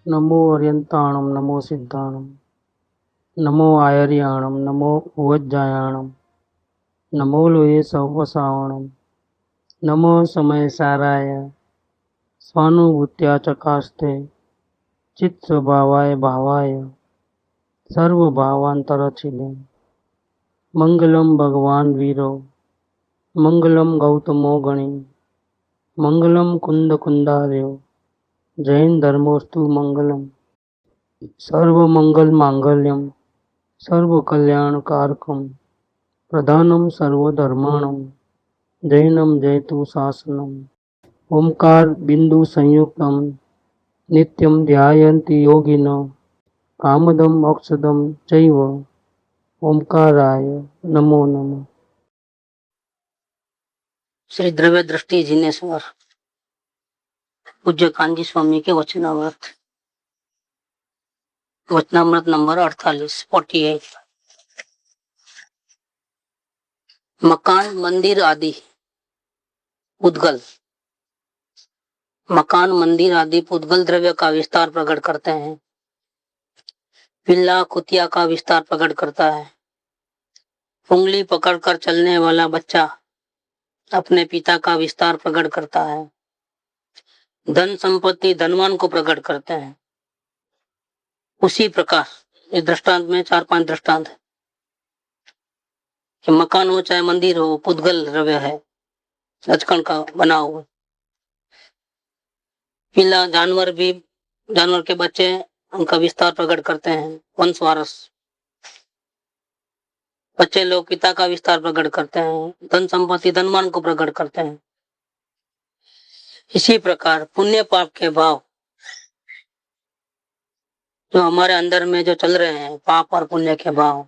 नमो अर्यन्ताणं नमो सिद्धाणं नमो आयर्याणं नमो भुवज्जायाणं नमो लोये सौवसावणं नमो समयसाराय स्वानुभूत्या चकास्ते चित्स्वभावाय भावाय सर्वभावान्तरचिले मंगलम भगवान वीरो मंगलम गौतमो गणे मंगलम कुंद कुंदार्यो जैन धर्मोस्तु मंगलम सर्वमंगल मांगल्यम सर्वकल्याणकारकम प्रधानम सर्वधर्माणम जैनम जयतु शासनम ओंकार बिंदु संयुक्तम नित्यं ध्यायन्ति योगिनो कामदम मोक्षदम चैव ओंकाराय नमो नमः। श्री द्रव्य दृष्टि जिनेश्वर पूज्य कांजी स्वामी के वचनामृत नंबर 48। मकान मंदिर आदि उद्गल। मकान मंदिर आदि उद्गल द्रव्य का विस्तार प्रकट करते हैं। पिल्ला कुतिया का विस्तार प्रकट करता है। उंगली पकड़कर चलने वाला बच्चा अपने पिता का विस्तार प्रकट करता है। धन संपत्ति धनवान को प्रकट करते हैं। उसी प्रकार इस दृष्टांत में 4-5 दृष्टांत है कि मकान हो चाहे मंदिर हो, पुद्गल द्रव्य है, रजकण का बना हुआ। पिल्ला जानवर के बच्चे उनका विस्तार प्रकट करते हैं। वंशवारस बच्चे लोग पिता का विस्तार प्रकट करते हैं। धन संपत्ति धनवान को प्रकट करते हैं। इसी प्रकार पुण्य पाप के भाव जो हमारे अंदर में जो चल रहे हैं, पाप और पुण्य के भाव,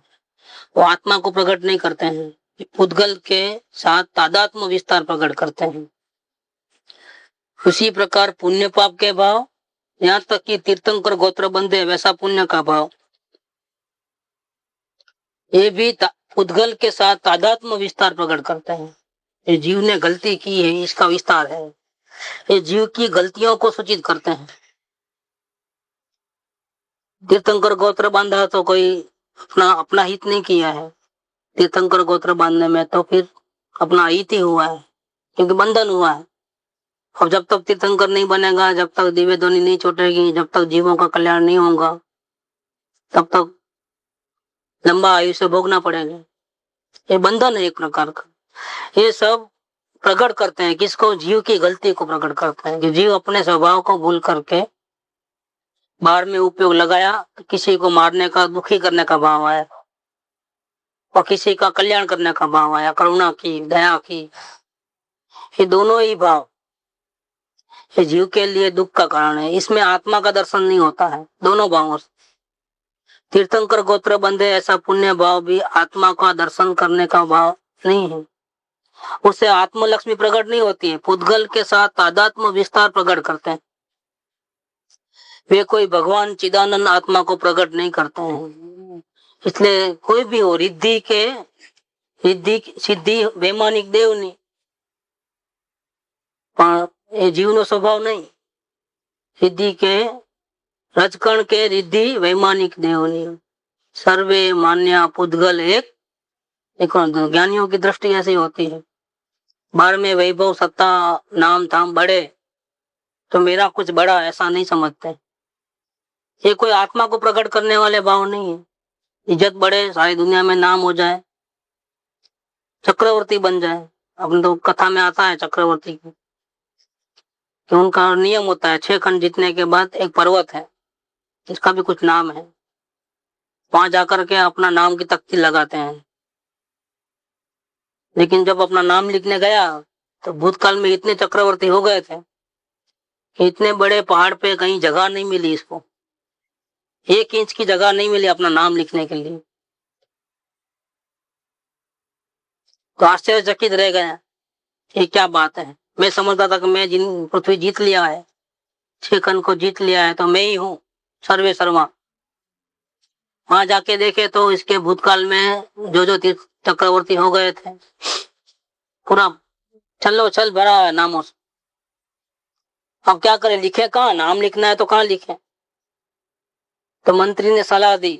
वो आत्मा को प्रकट नहीं करते हैं, पुद्गल के साथ तादात्म्य विस्तार प्रकट करते हैं। उसी प्रकार पुण्य पाप के भाव, यहाँ तक कि तीर्थंकर गोत्र बंधे वैसा पुण्य का भाव, ये भी पुद्गल के साथ तादात्म्य विस्तार प्रकट करते हैं। ये जीव ने गलती की है, इसका विस्तार है। ये जीव की गलतियों को सूचित करते हैं। तीर्थंकर गोत्र बांधा तो कोई अपना हित नहीं किया है। तीर्थंकर गोत्र बांधने में तो फिर अपना हित ही हुआ है, क्योंकि बंधन हुआ है। और जब तक तीर्थंकर नहीं बनेगा, जब तक दिव्य ध्वनि नहीं छूटेगी, जब तक जीवों का कल्याण नहीं होगा, तब तक लंबा आयुष्य भोगना पड़ेगा। ये बंधन है एक प्रकार का। ये सब प्रकट करते हैं किसको? जीव की गलती को प्रकट करते हैं कि जीव अपने स्वभाव को भूल करके बाहर में उपयोग लगाया, किसी को मारने का, दुखी करने का भाव आया, और किसी का कल्याण करने का भाव आया, करुणा की, दया की। ये दोनों ही भाव ये जीव के लिए दुख का कारण है। इसमें आत्मा का दर्शन नहीं होता है दोनों भावों से। तीर्थंकर गोत्र बंधे ऐसा पुण्य भाव भी आत्मा का दर्शन करने का भाव नहीं है। उससे आत्मलक्ष्मी प्रकट नहीं होती है। पुद्गल के साथ तादात्म्य विस्तार प्रकट करते हैं। वे कोई भगवान चिदानंद आत्मा को प्रकट नहीं करते हैं। इसलिए कोई भी हो, रिद्धि सिद्धि वैमानिक देव नहीं, ये जीवनो स्वभाव नहीं। रिद्धि के रजकण के रिद्धि वैमानिक देव नहीं। सर्वे मान्या पुद्गल एक। देखो ज्ञानियों की दृष्टि ऐसी होती है। बाहर में वैभव सत्ता नाम धाम बड़े तो मेरा कुछ बड़ा ऐसा नहीं समझते। ये कोई आत्मा को प्रकट करने वाले भाव नहीं है। इज्जत बढ़े, सारी दुनिया में नाम हो जाए, चक्रवर्ती बन जाए। अपने तो कथा में आता है चक्रवर्ती की कि उनका नियम होता है 6 खंड जीतने के बाद एक पर्वत है, इसका भी कुछ नाम है, वहां जाकर के अपना नाम की तख्ती लगाते हैं। लेकिन जब अपना नाम लिखने गया तो भूतकाल में इतने चक्रवर्ती हो गए थे कि इतने बड़े पहाड़ पे कहीं जगह नहीं मिली इसको, 1 इंच की जगह नहीं मिली अपना नाम लिखने के लिए। तो आश्चर्यचकित रह गया, ये क्या बात है। मैं समझता था कि मैं जिन पृथ्वी जीत लिया है, 6 खंड को जीत लिया है, तो मैं ही हूँ सर्वे सर्वा। वहां जाके देखे तो इसके भूतकाल में जो तीर्थ चक्रवर्ती हो गए थे, पूरा चलो चल भरा है नामों से। अब क्या करें, लिखे कहाँ? नाम लिखना है तो कहाँ लिखे? तो मंत्री ने सलाह दी,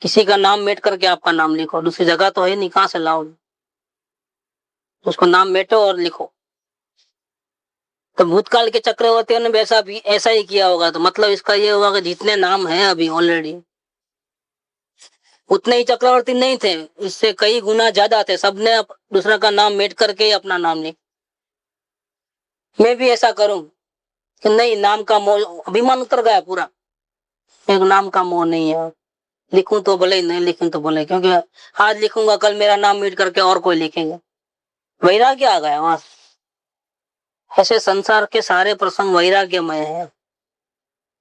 किसी का नाम मेट करके आपका नाम लिखो, दूसरी जगह तो है नहीं, कहां से लाओ, उसको नाम मेटो और लिखो। तो भूतकाल के चक्रवर्तियों ने भी ऐसा ही किया होगा। तो मतलब इसका ये होगा कि जितने नाम हैं अभी ऑलरेडी, उतने ही चक्रवर्ती नहीं थे, इससे कई गुना ज्यादा थे। सबने दूसरा का नाम मेट करके अपना नाम लिख। मैं भी ऐसा करूं कि नहीं, नाम का मोह, अभिमान उतर गया पूरा, एक नाम का मोह नहीं है, लिखूं तो भले, नहीं लिखूं तो भले, क्योंकि आज लिखूंगा कल मेरा नाम मिट करके और कोई लिखेंगे, वैराग्य आ गया वहां। ऐसे संसार के सारे प्रसंग वैराग्यमय है।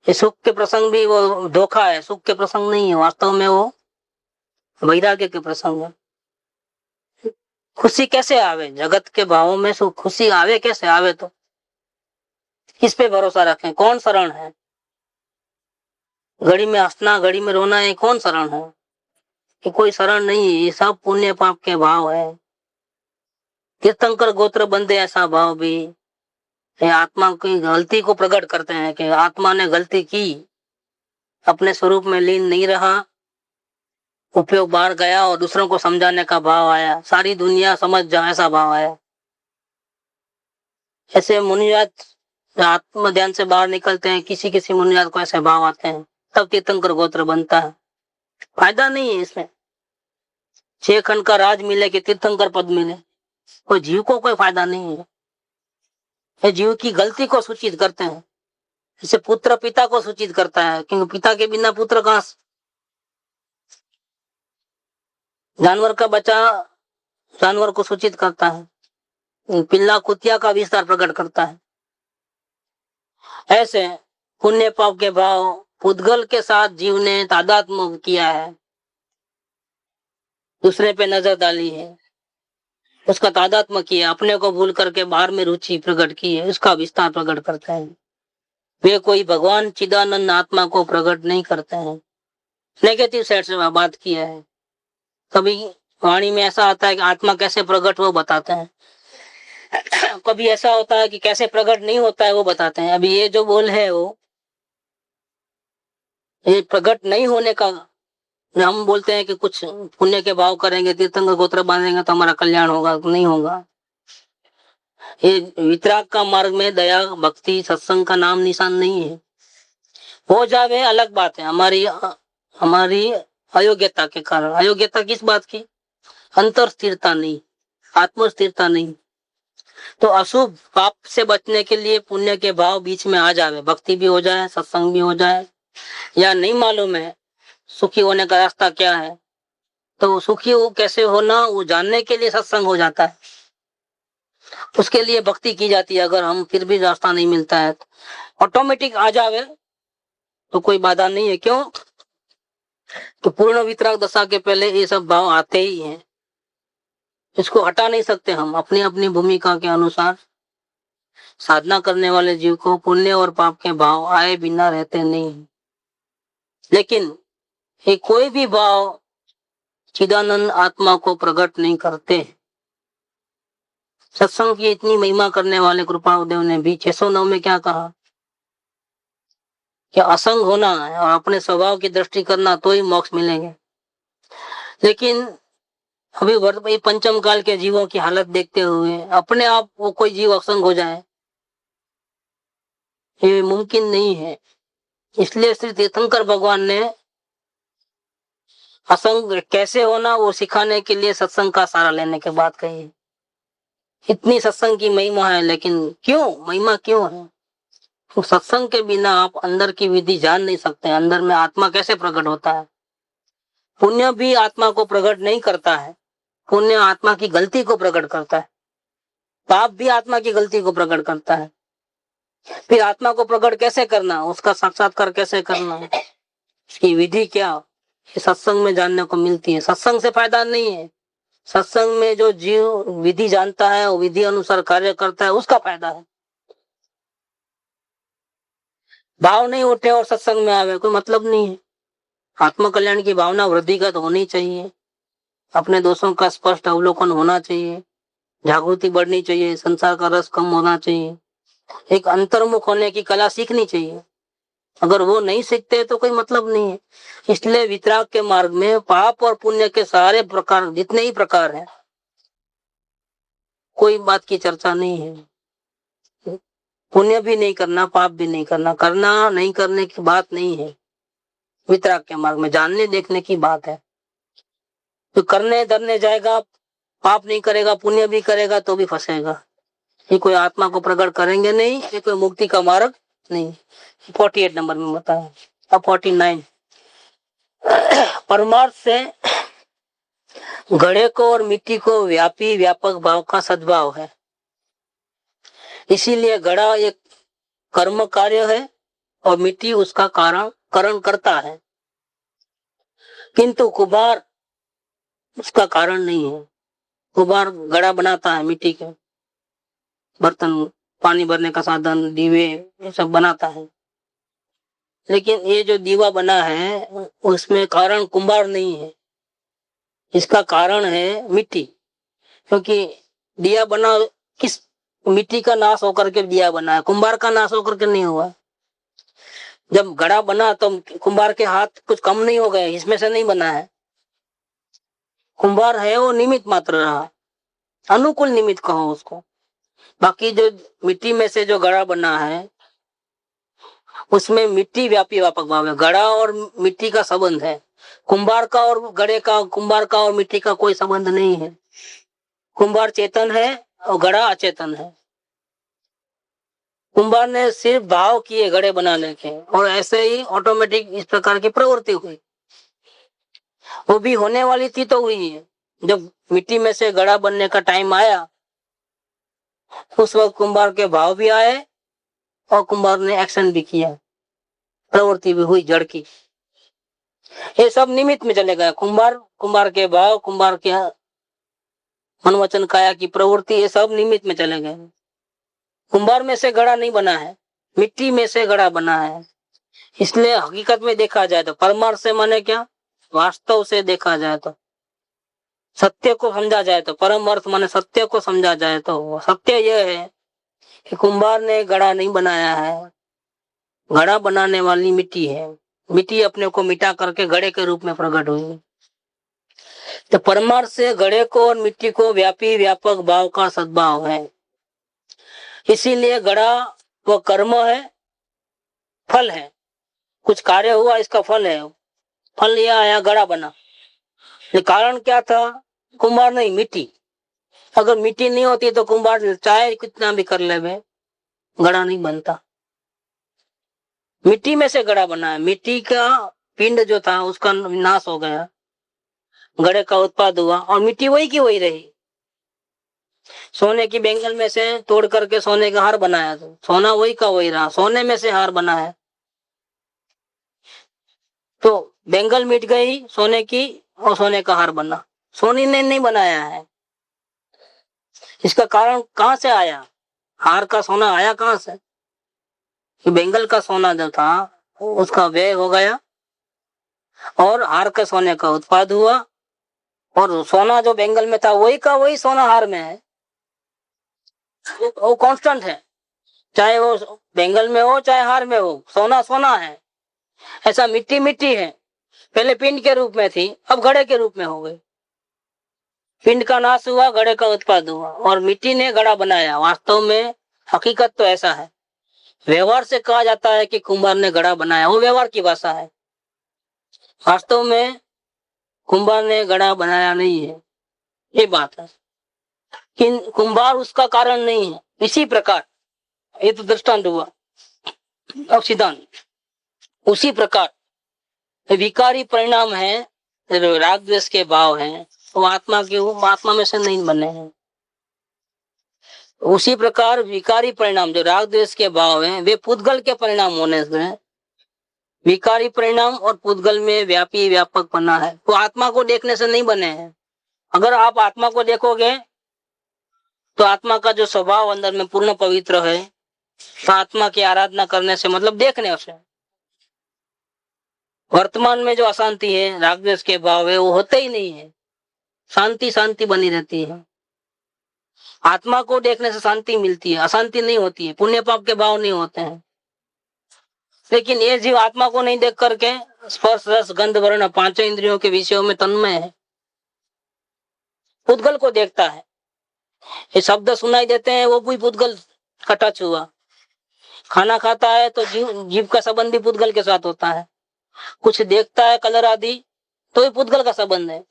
ये सुख के प्रसंग भी वो धोखा है, सुख के प्रसंग नहीं है, वास्तव में वो वैराग्य के प्रसंग है। खुशी कैसे आवे जगत के भावों में, सुख खुशी आवे कैसे आवे, तो किस पे भरोसा रखें, कौन शरण है? घड़ी में हंसना घड़ी में रोना है, कौन शरण है? कि कोई शरण नहीं है, ये सब पुण्य पाप के भाव है। तीर्थंकर गोत्र बंदे ऐसा भाव भी, ये आत्मा की गलती को प्रकट करते हैं कि आत्मा ने गलती की, अपने स्वरूप में लीन नहीं रहा, उपयोग बाहर गया और दूसरों को समझाने का भाव आया, सारी दुनिया समझ जाए ऐसा भाव आया। ऐसे मुनियात आत्म ध्यान से बाहर निकलते हैं, किसी किसी मुनियात को ऐसे भाव आते हैं, तब तीर्थंकर गोत्र बनता है। फायदा नहीं है इसमें, 6 खंड का राज मिले कि तीर्थंकर पद मिले, कोई जीव को कोई फायदा नहीं है। ये जीव की गलती को सूचित करते हैं, जैसे पुत्र पिता को सूचित करता है, क्योंकि पिता के बिना पुत्र कहां से? जानवर का बच्चा जानवर को सूचित करता है, पिल्ला कुतिया का विस्तार प्रकट करता है। ऐसे पुण्य पाप के भाव पुद्गल के साथ जीव ने तादात्म्य किया है, दूसरे पे नजर डाली है, उसका तादात्म्य किया, अपने को भूल करके बाहर में रुचि प्रकट की है, उसका विस्तार प्रकट करते हैं। वे कोई भगवान चिदानंद आत्मा को प्रकट नहीं करते हैं। नेगेटिव साइड से बात किया है। कभी वाणी में ऐसा आता है कि आत्मा कैसे प्रकट वो बताते हैं, कभी ऐसा होता है कि कैसे प्रकट नहीं होता है वो बताते हैं। अभी ये जो बोल है वो ये प्रकट नहीं होने का, हम बोलते हैं कि कुछ पुण्य के भाव करेंगे, तीर्थंकर गोत्र बांधेंगे तो हमारा कल्याण होगा, नहीं होगा। ये वितराग का मार्ग में दया भक्ति सत्संग का नाम निशान नहीं है। हो जावे अलग बात है, हमारी अयोग्यता के कारण। अयोग्यता किस बात की? अंतर स्थिरता नहीं, आत्म स्थिरता नहीं। तो अशुभ पाप से बचने के लिए पुण्य के भाव बीच में आ जावे, भक्ति भी हो जाए, सत्संग भी हो जाए, या नहीं मालूम है सुखी होने का रास्ता क्या है, तो सुखी हो कैसे होना वो जानने के लिए सत्संग हो जाता है, उसके लिए भक्ति की जाती है। अगर हम फिर भी रास्ता नहीं मिलता है तो ऑटोमेटिक आ जावे तो कोई बाधा नहीं है। क्यों? तो पूर्ण वितराग दशा के पहले ये सब भाव आते ही हैं, इसको हटा नहीं सकते हम। अपनी अपनी भूमिका के अनुसार साधना करने वाले जीव को पुण्य और पाप के भाव आए बिना रहते नहीं। लेकिन ये कोई भी भाव चिदानंद आत्मा को प्रकट नहीं करते। सत्संग की इतनी महिमा करने वाले कृपादेव ने भी 609 में क्या कहा कि असंग होना है और अपने स्वभाव की दृष्टि करना तो ही मोक्ष मिलेंगे। लेकिन अभी पंचम काल के जीवों की हालत देखते हुए अपने आप वो कोई जीव असंग हो जाए, ये मुमकिन नहीं है। इसलिए श्री तीर्थंकर भगवान ने असंग कैसे होना वो सिखाने के लिए सत्संग का सहारा लेने के बाद कही। इतनी सत्संग की महिमा है, लेकिन क्यों महिमा क्यों है? तो सत्संग के बिना आप अंदर की विधि जान नहीं सकते, अंदर में आत्मा कैसे प्रकट होता है। पुण्य भी आत्मा को प्रकट नहीं करता है, पुण्य आत्मा की गलती को प्रकट करता है, पाप भी आत्मा की गलती को प्रकट करता है। फिर आत्मा को प्रकट कैसे करना, उसका साक्षात्कार कैसे करना, इसकी विधि क्या, ये सत्संग में जानने को मिलती है। सत्संग से फायदा नहीं है, सत्संग में जो जीव विधि जानता है वो विधि अनुसार कार्य करता है, उसका फायदा है। भाव नहीं उठे और सत्संग में आवे कोई मतलब नहीं है। आत्म कल्याण की भावना वृद्धिगत होनी चाहिए, अपने दोषों का स्पष्ट अवलोकन होना चाहिए, जागृति बढ़नी चाहिए, संसार का रस कम होना चाहिए, एक अंतर्मुख होने की कला सीखनी चाहिए। अगर वो नहीं सीखते तो कोई मतलब नहीं है। इसलिए वितराग के मार्ग में पाप और पुण्य के सारे प्रकार, जितने ही प्रकार हैं, कोई बात की चर्चा नहीं है। पुण्य भी नहीं करना, पाप भी नहीं करना, करना नहीं करने की बात नहीं है। वितराग के मार्ग में जानने देखने की बात है। तो करने धरने जाएगा, पाप नहीं करेगा, पुण्य भी करेगा तो भी फंसेगा। ये कोई आत्मा को प्रकट करेंगे नहीं, ये कोई मुक्ति का मार्ग नहीं। 48 नंबर में बताया। अब 49, परमार्थ से घड़े को और मिट्टी को व्यापी व्यापक भाव का सद्भाव है। इसीलिए घड़ा एक कर्म कार्य है और मिट्टी उसका करण करता है, किंतु कुम्हार उसका कारण नहीं है। कुम्हार घड़ा बनाता है, मिट्टी के बर्तन, पानी भरने का साधन, दीवे, ये सब बनाता है। लेकिन ये जो दीवा बना है उसमें कारण कुम्हार नहीं है, इसका कारण है मिट्टी। क्योंकि दिया बना किस मिट्टी का नाश होकर के दिया बना है, कुम्हार का नाश होकर के नहीं हुआ। जब घड़ा बना तो कुम्हार के हाथ कुछ कम नहीं हो गए, इसमें से नहीं बना है। कुम्हार है वो निमित्त मात्र रहा, अनुकूल निमित्त कहो उसको। बाकी जो मिट्टी में से जो घड़ा बना है उसमें मिट्टी व्यापी व्यापक भाव है। घड़ा और मिट्टी का संबंध है, कुम्हार का और घड़े का, कुम्हार का और मिट्टी का कोई संबंध नहीं है। कुम्हार चेतन है और घड़ा अचेतन है। कुम्हार ने सिर्फ भाव किए घड़े बनाने के, और ऐसे ही ऑटोमेटिक इस प्रकार की प्रवृत्ति हुई। वो भी होने वाली थी तो हुई है। जब मिट्टी में से घड़ा बनने का टाइम आया उस वक्त कुम्हार के भाव भी आए और कुम्हार ने एक्शन भी किया, प्रवृत्ति भी हुई जड़ की। ये सब निमित्त में चले गए। कुम्हार के भाव, कुम्हार के मन वचन काया की प्रवृत्ति, ये सब निमित्त में चले गए। कुम्हार में से घड़ा नहीं बना है, मिट्टी में से घड़ा बना है। इसलिए हकीकत में देखा जाए तो परमार्थ से माने क्या, वास्तव से देखा जाए तो, सत्य को समझा जाए तो, परम अर्थ माने सत्य को समझा जाए तो सत्य यह है कि कुम्हार ने घड़ा नहीं बनाया है, घड़ा बनाने वाली मिट्टी है। मिट्टी अपने को मिटा करके घड़े के रूप में प्रकट हुई। तो परमार्थ से घड़े को और मिट्टी को व्यापी व्यापक भाव का सद्भाव है। इसीलिए घड़ा वो कर्म है, फल है, कुछ कार्य हुआ इसका फल है। फल यह आया, घड़ा बना। ये कारण क्या था, कुम्हार नहीं, मिट्टी। अगर मिट्टी नहीं होती तो कुम्हार चाहे कितना भी कर ले, घड़ा नहीं बनता। मिट्टी में से घड़ा बना है, मिट्टी का पिंड जो था उसका नाश हो गया, घड़े का उत्पाद हुआ और मिट्टी वही की वही रही। सोने की बेंगल में से तोड़ करके सोने का हार बनाया तो सोना वही का वही रहा, सोने में से हार बना है। तो बेंगल मिट गई सोने की और सोने का हार बना, सोनी ने नहीं बनाया है। इसका कारण कहां से आया, हार का सोना आया कहां से, कि बेंगल का सोना जो था उसका व्यय हो गया और हार के सोने का उत्पाद हुआ, और सोना जो बेंगल में था वही का वही सोना हार में है। वो कांस्टेंट है, चाहे वो बेंगल में हो चाहे हार में हो, सोना सोना है। ऐसा मिट्टी मिट्टी है, पहले पिंड के रूप में थी, अब घड़े के रूप में हो गई। पिंड का नाश हुआ, घड़े का उत्पाद हुआ और मिट्टी ने घड़ा बनाया। वास्तव में हकीकत तो ऐसा है। व्यवहार से कहा जाता है कि कुम्हार ने घड़ा बनाया, वो व्यवहार की भाषा है। वास्तव में कुम्हार ने घड़ा बनाया नहीं है, ये बात है। कि कुम्हार उसका कारण नहीं है। इसी प्रकार ये तो दृष्टांत हुआ, अब सिद्धांत। उसी प्रकार विकारी परिणाम है, राग द्वेष के भाव हैं, वो आत्मा के, वो आत्मा में से नहीं बने हैं। उसी प्रकार विकारी परिणाम जो राग द्वेष के भाव हैं वे पुद्गल के परिणाम होने से, विकारी परिणाम और पुद्गल में व्यापी व्यापक बना है, वो आत्मा को देखने से नहीं बने हैं। अगर आप आत्मा को देखोगे तो आत्मा का जो स्वभाव अंदर में पूर्ण पवित्र है, तो आत्मा की आराधना करने से मतलब देखने से। वर्तमान में जो अशांति है, राग द्वेष के भाव है, वो होते ही नहीं है, शांति शांति बनी रहती है। आत्मा को देखने से शांति मिलती है, अशांति नहीं होती है, पुण्य पाप के भाव नहीं होते हैं। लेकिन ये जीव आत्मा को नहीं देख करके स्पर्श रस गंध वर्ण पांचों इंद्रियों के विषयों में तन्मय है, पुद्गल को देखता है। ये शब्द सुनाई देते हैं, वो भी पुद्गल का टच हुआ। खाना खाता है तो जीव का संबंध भी पुद्गल के साथ होता है। कुछ देखता है कलर आदि तो भी पुद्गल का संबंध है।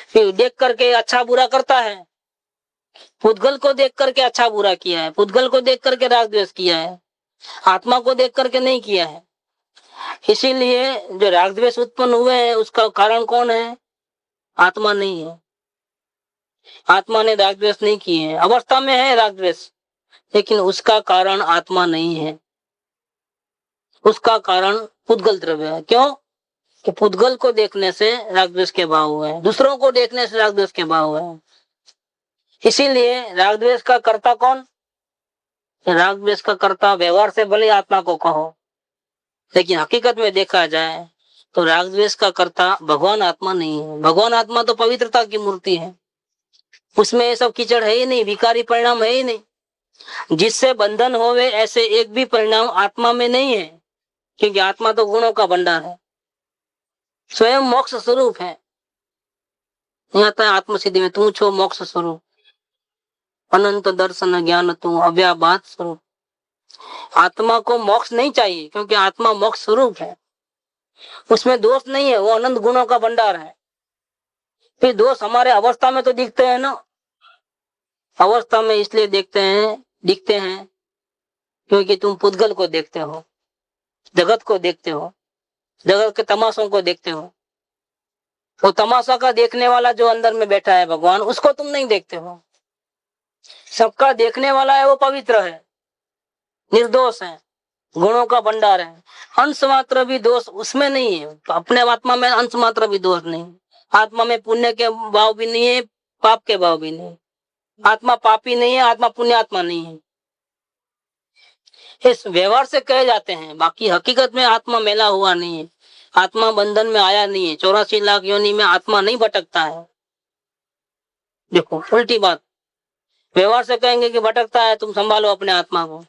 फिर देख करके अच्छा बुरा करता है, पुद्गल को देख करके अच्छा बुरा किया है, पुद्गल को देख करके राग द्वेष किया है, आत्मा को देख करके नहीं किया है। इसीलिए जो राग द्वेष उत्पन्न हुए हैं उसका कारण कौन है? आत्मा नहीं है। आत्मा ने राग द्वेष नहीं किए हैं, अवस्था में है राग द्वेष, लेकिन उसका कारण आत्मा नहीं है, उसका कारण पुद्गल द्रव्य है। क्यों? कि पुद्गल को देखने से राग द्वेष के भाव हुए हैं, दूसरों को देखने से राग द्वेष के भाव हुए हैं। इसीलिए राग द्वेष का कर्ता कौन? राग द्वेष का कर्ता व्यवहार से भले आत्मा को कहो, लेकिन हकीकत में देखा जाए तो राग द्वेष का कर्ता भगवान आत्मा नहीं है। भगवान आत्मा तो पवित्रता की मूर्ति है, उसमें ये सब कीचड़ है ही नहीं, विकारी परिणाम है ही नहीं। जिससे बंधन होवे ऐसे एक भी परिणाम आत्मा में नहीं है, क्योंकि आत्मा तो गुणों का भंडार है, स्वयं मोक्ष स्वरूप है। आता है आत्मसिद्धि में, तू छो मोक्ष स्वरूप, अनंत दर्शन ज्ञान तू अव्याबात स्वरूप। आत्मा को मोक्ष नहीं चाहिए, क्योंकि आत्मा मोक्ष स्वरूप है, उसमें दोष नहीं है, वो अनंत गुणों का भंडार है। फिर दोष हमारे अवस्था में तो दिखते हैं ना, अवस्था में इसलिए दिखते हैं क्योंकि तुम पुद्गल को देखते हो, जगत को देखते हो, जगत के तमाशों को देखते हो। वो तमाशा का देखने वाला जो अंदर में बैठा है भगवान, उसको तुम नहीं देखते हो। सबका देखने वाला है वो पवित्र है, निर्दोष है, गुणों का भंडार है, अंश मात्र भी दोष उसमें नहीं है। तो अपने आत्मा में अंश मात्र भी दोष नहीं, आत्मा में पुण्य के भाव भी नहीं है, पाप के भाव भी नहीं। आत्मा पापी नहीं है, आत्मा पुण्यात्मा नहीं है, इस व्यवहार से कहे जाते हैं। बाकी हकीकत में आत्मा मेला हुआ नहीं है, आत्मा बंधन में आया नहीं है। 84 लाख योनि में आत्मा नहीं भटकता है। देखो उल्टी बात, व्यवहार से कहेंगे कि भटकता है, तुम संभालो अपने आत्मा को,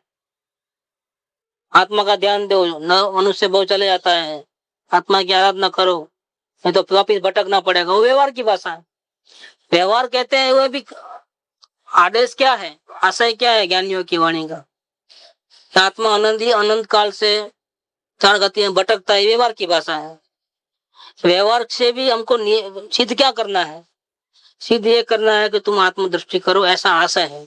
आत्मा का ध्यान दो, न मनुष्य बहुत चले जाता है, आत्मा की आराधना करो, नहीं तो वापिस भटकना पड़ेगा। वो व्यवहार की भाषा है। व्यवहार कहते हैं वो भी आदेश क्या है, आशय क्या है ज्ञानियों की वाणी का, आत्मा आनंद ही अनंत काल से 4 गति में भटकता है, व्यवहार की भाषा है। व्यवहार से भी हमको सिद्ध क्या करना है? सिद्ध ये करना है कि तुम आत्मदृष्टि करो, ऐसा आशय है।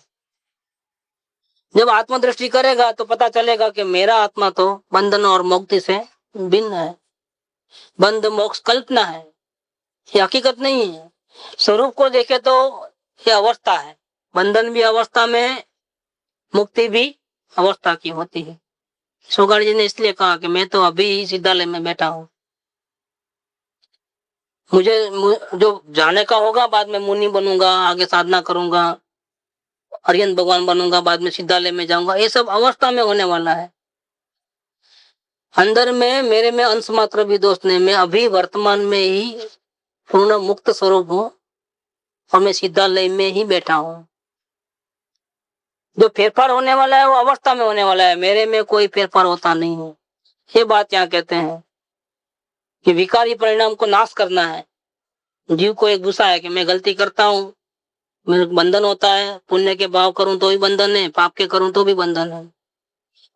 जब आत्मदृष्टि करेगा तो पता चलेगा कि मेरा आत्मा तो बंधन और मुक्ति से भिन्न है, बंध मोक्ष कल्पना है, ये हकीकत नहीं है। स्वरूप को देखे तो ये अवस्था है, बंधन भी अवस्था में, मुक्ति भी अवस्था की होती है। सोगाड़ जी ने इसलिए कहा कि मैं तो अभी ही सिद्धालय में बैठा हूँ, मुझे जो जाने का होगा, बाद में मुनि बनूंगा, आगे साधना करूंगा, अरिहंत भगवान बनूंगा, बाद में सिद्धालय में जाऊंगा, ये सब अवस्था में होने वाला है। अंदर में मेरे में अंश मात्र भी दोष नहीं, मैं अभी वर्तमान में ही पूर्ण मुक्त स्वरूप हूँ और मैं सिद्धालय में ही बैठा हूँ। जो फेरफार होने वाला है वो अवस्था में होने वाला है, मेरे में कोई फेरफार होता नहीं है। ये बात यहाँ कहते हैं कि विकारी परिणाम को नाश करना है। जीव को एक गुस्सा है कि मैं गलती करता हूँ, मेरे बंधन होता है, पुण्य के भाव करूं तो भी बंधन है, पाप के करूं तो भी बंधन है।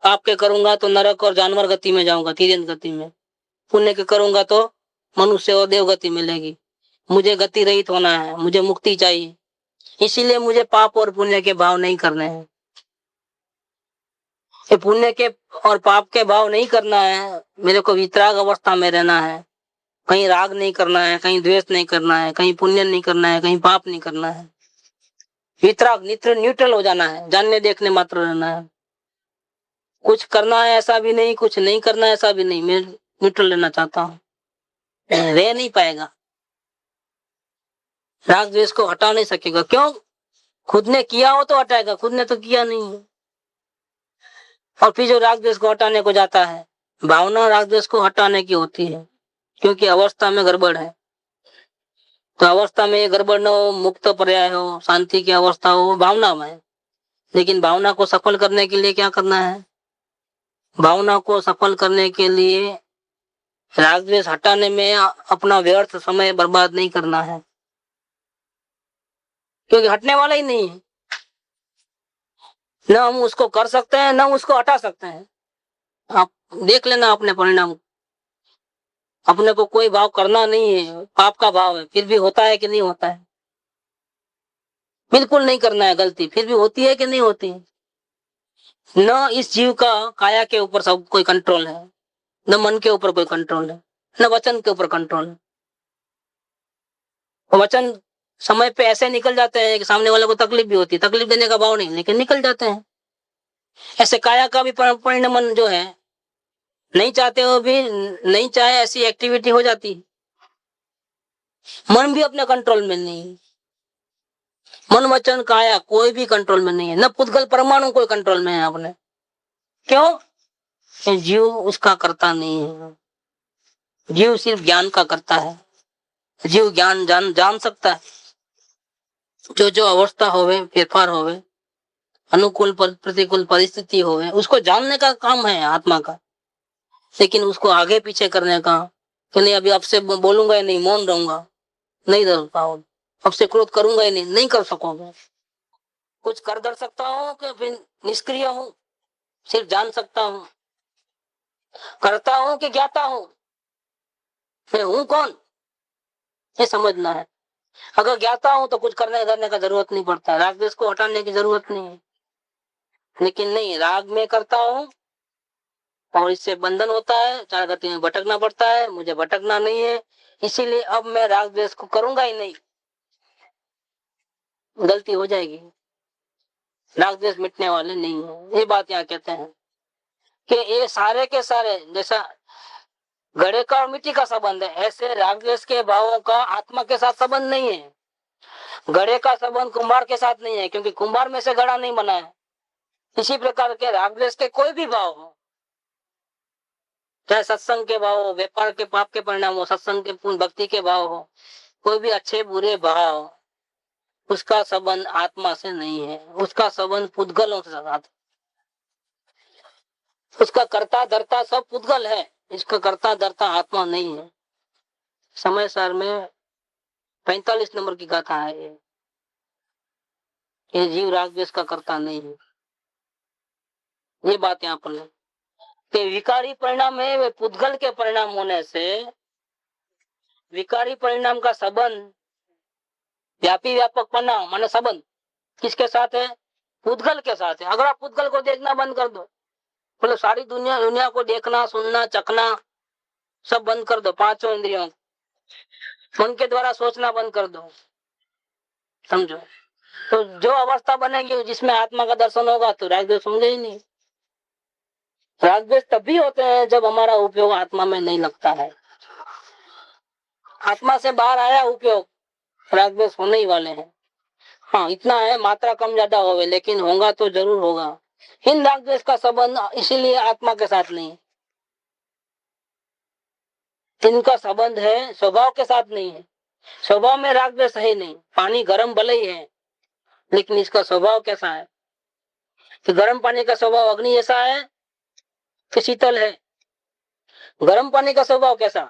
पाप के करूंगा तो नरक और जानवर गति में जाऊंगा, तिर्यंत गति में, पुण्य के करूंगा तो मनुष्य और देव गति मिलेगी। मुझे गति रहित होना है, मुझे मुक्ति चाहिए, इसीलिए मुझे पाप और पुण्य के भाव नहीं करने हैं। ये पुण्य के और पाप के भाव नहीं करना है, मेरे को वितराग अवस्था में रहना है, कहीं राग नहीं करना है, कहीं द्वेष नहीं करना है, कहीं पुण्य नहीं करना है, कहीं पाप नहीं करना है। वितराग न्यूट्रल हो जाना है, जानने देखने मात्र रहना है। कुछ करना है ऐसा भी नहीं, कुछ नहीं करना है ऐसा भी नहीं, मैं न्यूट्रल रहना चाहता हूँ। रह नहीं पाएगा, राग द्वेष को हटा नहीं सकेगा। क्यों? खुद ने किया हो तो हटाएगा, खुद ने तो किया नहीं है। और फिर जो राग द्वेष को हटाने को जाता है, भावना राग द्वेष को हटाने की होती है, क्योंकि अवस्था में गड़बड़ है। तो अवस्था में गड़बड़ न हो, मुक्त पर्याय हो, शांति की अवस्था हो, भावना में। लेकिन भावना को सफल करने के लिए क्या करना है? भावना को सफल करने के लिए राग द्वेष हटाने में अपना व्यर्थ समय बर्बाद नहीं करना है, क्योंकि हटने वाला ही नहीं है। न हम उसको कर सकते हैं न उसको हटा सकते हैं। आप देख लेना अपने परिणाम। अपने को कोई भाव करना नहीं है, पाप का भाव है, फिर भी होता है कि नहीं होता है? बिल्कुल नहीं करना है गलती, फिर भी होती है कि नहीं होती है? न इस जीव का काया के ऊपर सब कोई कंट्रोल है, न मन के ऊपर कोई कंट्रोल है, न वचन के ऊपर कंट्रोल है। वचन समय पे ऐसे निकल जाते हैं कि सामने वाले को तकलीफ भी होती है, तकलीफ देने का भाव नहीं, लेकिन निकल जाते हैं। ऐसे काया का भी परिणमन जो है, नहीं चाहते हो भी नहीं चाहे ऐसी एक्टिविटी हो जाती है। मन भी अपने कंट्रोल में नहीं है। मन वचन काया कोई भी कंट्रोल में नहीं है, न पुद्गल परमाणु कोई कंट्रोल में है अपने। क्यों? जीव उसका करता नहीं है। जीव सिर्फ ज्ञान का करता है। जीव ज्ञान जान सकता है। जो जो अवस्था होवे, फेरफार होवे, अनुकूल प्रतिकूल परिस्थिति होवे, उसको जानने का काम है आत्मा का। लेकिन उसको आगे पीछे करने का कि नहीं, अभी आपसे बोलूंगा ही नहीं, मौन रहूंगा, नहीं कर पाओगे। अब से क्रोध करूंगा ही नहीं, नहीं कर सकोगे। कुछ कर दर सकता हूँ कि फिर निष्क्रिय हूँ, सिर्फ जान सकता हूँ। करता हूँ कि ज्ञाता हूँ, मैं हूँ कौन, ये समझना है। अगर ज्ञाता हूँ तो कुछ करने का जरूरत नहीं पड़ता, राग द्वेष को हटाने की जरूरत नहीं है। लेकिन नहीं, राग में करता हूँ और इससे बंधन होता है, चार गति में भटकना पड़ता है, मुझे भटकना नहीं है, इसीलिए अब मैं राग द्वेष को करूंगा ही नहीं। गलती हो जाएगी। राग द्वेष मिटने वाले नहीं है, ये बात यहाँ कहते हैं कि ये सारे के सारे, जैसा घड़े का और मिट्टी का संबंध है, ऐसे राग द्वेष के भावों का आत्मा के साथ संबंध नहीं है। घड़े का संबंध कुम्हार के साथ नहीं है, क्योंकि कुम्हार में से घड़ा नहीं बना है। इसी प्रकार के राग द्वेष के कोई भी भाव हो, चाहे सत्संग के भाव हो, व्यापार के पाप के परिणाम हो, सत्संग के पूर्ण भक्ति के भाव हो, कोई भी अच्छे बुरे भाव, उसका संबंध आत्मा से नहीं है, उसका संबंध पुद्गलों के साथ। उसका कर्ता धर्ता सब पुद्गल है, इसका कर्ता धर्ता आत्मा नहीं है। समय सार में 45 नंबर की गाथा है ये जीव राग द्वेष का कर्ता नहीं है। ये बात यहाँ पर कि विकारी परिणाम है, वे पुद्गल के परिणाम होने से विकारी परिणाम का संबंध व्यापी व्यापक पन्ना माने संबंध किसके साथ है? पुद्गल के साथ है। अगर आप पुद्गल को देखना बंद कर दो, मतलब सारी दुनिया को देखना, सुनना, चखना सब बंद कर दो, पांचों इंद्रियों, मन के द्वारा सोचना बंद कर दो, समझो, तो जो अवस्था बनेगी जिसमें आत्मा का दर्शन होगा तो राग द्वेष होंगे ही नहीं। राग द्वेष तभी होते हैं जब हमारा उपयोग आत्मा में नहीं लगता है। आत्मा से बाहर आया उपयोग, राग द्वेष होने ही वाले हैं। हाँ, इतना है, मात्रा कम ज्यादा होवे, लेकिन होगा तो जरूर होगा। इन राग द्वेष का संबंध इसीलिए आत्मा के साथ नहीं, इनका संबंध है स्वभाव के साथ नहीं है। स्वभाव में राग द्वेष है नहीं। पानी गर्म भले ही है, लेकिन इसका स्वभाव कैसा है? कि गर्म पानी का स्वभाव अग्नि जैसा है कि शीतल है? गर्म पानी का स्वभाव कैसा?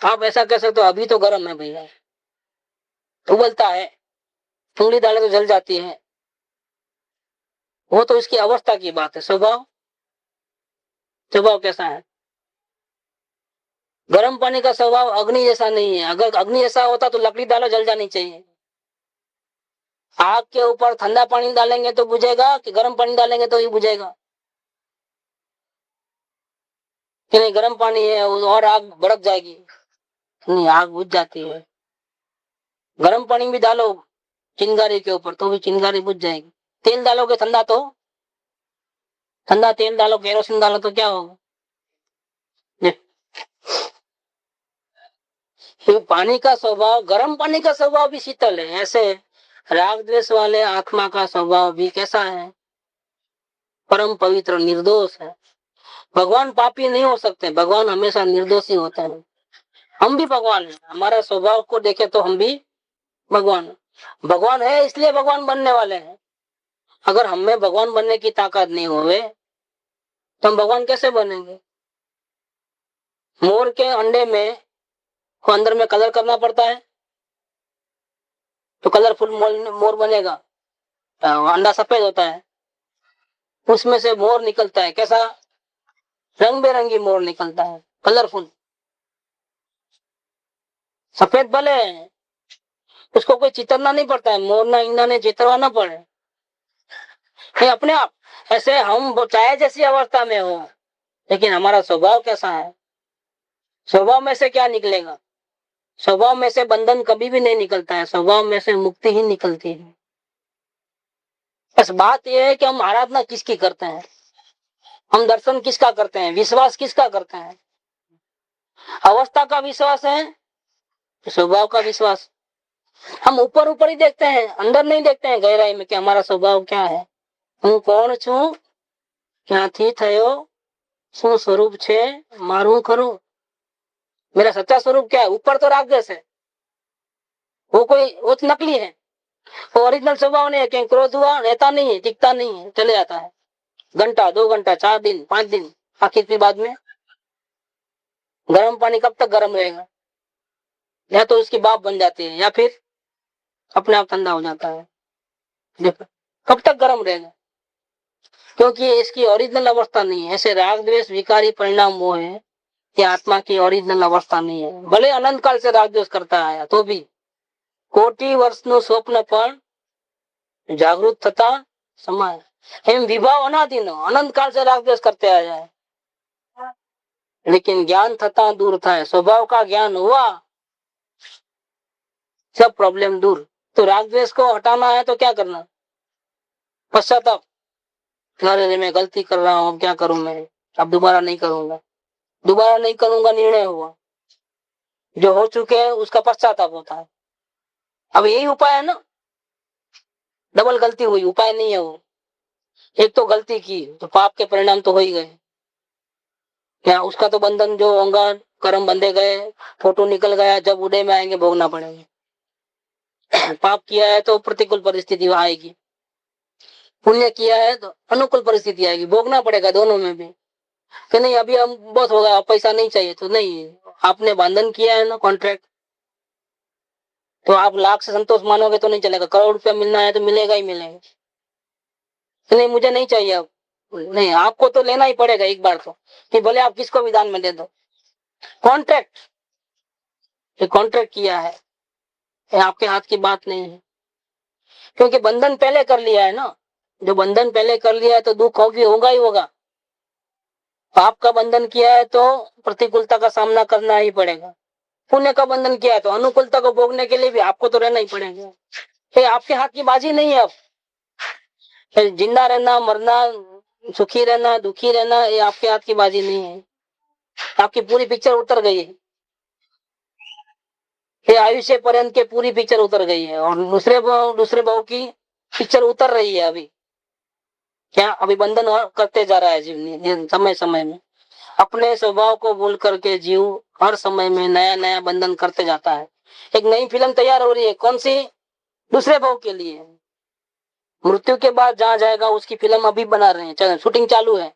आप ऐसा कह सकते हो अभी तो गर्म है भैया, उबलता है, उंगली डाले तो जल जाती है, वो तो इसकी अवस्था की बात है। स्वभाव कैसा है? गर्म पानी का स्वभाव अग्नि जैसा नहीं है। अगर अग्नि जैसा होता तो लकड़ी डालो जल जानी चाहिए। आग के ऊपर ठंडा पानी डालेंगे तो बुझेगा कि गर्म पानी डालेंगे तो ही बुझेगा? कि नहीं, गर्म पानी है और आग भड़क जाएगी? नहीं, आग बुझ जाती है। गर्म पानी भी डालो चिंगारी के ऊपर तो भी चिंगारी बुझ जाएगी। तेल डालोगे ठंडा, तो ठंडा तेल डालो, केरोसिन डालो तो क्या होगा? पानी का स्वभाव, गर्म पानी का स्वभाव भी शीतल है। ऐसे राग द्वेष वाले आत्मा का स्वभाव भी कैसा है? परम पवित्र निर्दोष है। भगवान पापी नहीं हो सकते, भगवान हमेशा निर्दोषी होते हैं। हम भी भगवान हैं, हमारा स्वभाव को देखे तो हम भी भगवान है, इसलिए भगवान बनने वाले हैं। अगर हमें भगवान बनने की ताकत नहीं होवे तो हम भगवान कैसे बनेंगे? मोर के अंडे में को अंदर में कलर करना पड़ता है तो कलरफुल मोर बनेगा। अंडा सफेद होता है, उसमें से मोर निकलता है, कैसा? रंग बेरंगी मोर निकलता है, कलरफुल। सफेद भले है, उसको कोई चितरना नहीं पड़ता है, मोर ना इंडा ने चितरवाना पड़े, ये अपने आप। ऐसे हम वो चाहे जैसी अवस्था में हो, लेकिन हमारा स्वभाव कैसा है? स्वभाव में से क्या निकलेगा? स्वभाव में से बंधन कभी भी नहीं निकलता है, स्वभाव में से मुक्ति ही निकलती है। बस बात यह है कि हम आराधना किसकी करते हैं, हम दर्शन किसका करते हैं, विश्वास किसका करते हैं? अवस्था का विश्वास है, स्वभाव का विश्वास। हम ऊपर ऊपर ही देखते हैं, अंदर नहीं देखते हैं गहराई में कि हमारा स्वभाव क्या है। હું કોણ છું, ક્યાંથી થયો, શું स्वरूप છે મારું ખરું? मेरा सच्चा स्वरूप क्या है? ऊपर तो रागद्वेष है, वो तो नकली है, वो ओरिजिनल स्वभाव नहीं है। कहीं क्रोध हुआ, रहता नहीं है, टिकता नहीं है, चले जाता है, घंटा 2 घंटा 4 दिन 5 दिन, आखिर के बाद में गर्म पानी कब तक गर्म रहेगा? या तो उसकी भाप बन जाती है या फिर अपने आप ठंडा हो जाता है। देखो कब तक गर्म रहेगा, क्योंकि इसकी ओरिजिनल अवस्था नहीं है। ऐसे राग द्वेष विकारी परिणाम वो है, ये आत्मा की ओरिजिनल अवस्था नहीं है। भले अनंत काल से राग द्वेष करता आया तो भी कोटि वर्षનું સ્વપ્ન પણ जागृत થતા समय एम विभाव अनादिनो अनंत काल से राग द्वेष करते आया है, लेकिन ज्ञान थता दूर था, स्वभाव का ज्ञान हुआ, सब प्रॉब्लम दूर। तो राग द्वेष को हटाना है तो क्या करना? पश्चाताप, अरे मैं गलती कर रहा हूँ, क्या करूं मैं, अब दोबारा नहीं करूंगा, दोबारा नहीं करूंगा, निर्णय हुआ। जो हो चुके हैं उसका पश्चाताप होता है। अब यही उपाय है ना, डबल गलती हुई, उपाय नहीं है वो। एक तो गलती की तो पाप के परिणाम तो हो ही गए, क्या उसका तो बंधन जो होगा, कर्म बंधे गए, फोटो निकल गया, जब उदय में आएंगे भोगना पड़ेगा। पाप किया है तो प्रतिकूल परिस्थिति आएगी, पुण्य किया है तो अनुकूल परिस्थिति आएगी, भोगना पड़ेगा दोनों में भी। कि नहीं अभी हम बहुत हो गया, पैसा नहीं चाहिए, तो नहीं, आपने बंधन किया है ना कॉन्ट्रैक्ट, तो आप लाख से संतोष मानोगे तो नहीं चलेगा, करोड़ रुपया मिलना है तो मिलेगा ही मिलेगा। नहीं मुझे नहीं चाहिए अब, नहीं आपको तो लेना ही पड़ेगा एक बार तो, कि भले आप किसको भी दान में दे दो। कॉन्ट्रैक्ट, ये कॉन्ट्रैक्ट किया है, ये आपके हाथ की बात नहीं है, क्योंकि बंधन पहले कर लिया है ना। जो बंधन पहले कर लिया है तो दुख होगा ही होगा। पाप का बंधन किया है तो प्रतिकूलता का सामना करना ही पड़ेगा, पुण्य का बंधन किया है तो अनुकूलता को भोगने के लिए भी आपको तो रहना ही पड़ेगा। ये आपके हाथ की बाजी नहीं है। अब जिंदा रहना, मरना, सुखी रहना, दुखी रहना, ये आपके हाथ की बाजी नहीं है। आपकी पूरी पिक्चर उतर गई है, ये आयुष्य पर्यंत के पूरी पिक्चर उतर गई है, और दूसरे भाव की पिक्चर उतर रही है अभी। क्या अभी बंधन करते जा रहा है जीव समय समय में, अपने स्वभाव को भूल करके जीव हर समय में नया नया बंधन करते जाता है। एक नई फिल्म तैयार हो रही है, कौन सी? दूसरे भाव के लिए। मृत्यु के बाद जहां जाएगा उसकी फिल्म अभी बना रहे हैं, शूटिंग चालू है।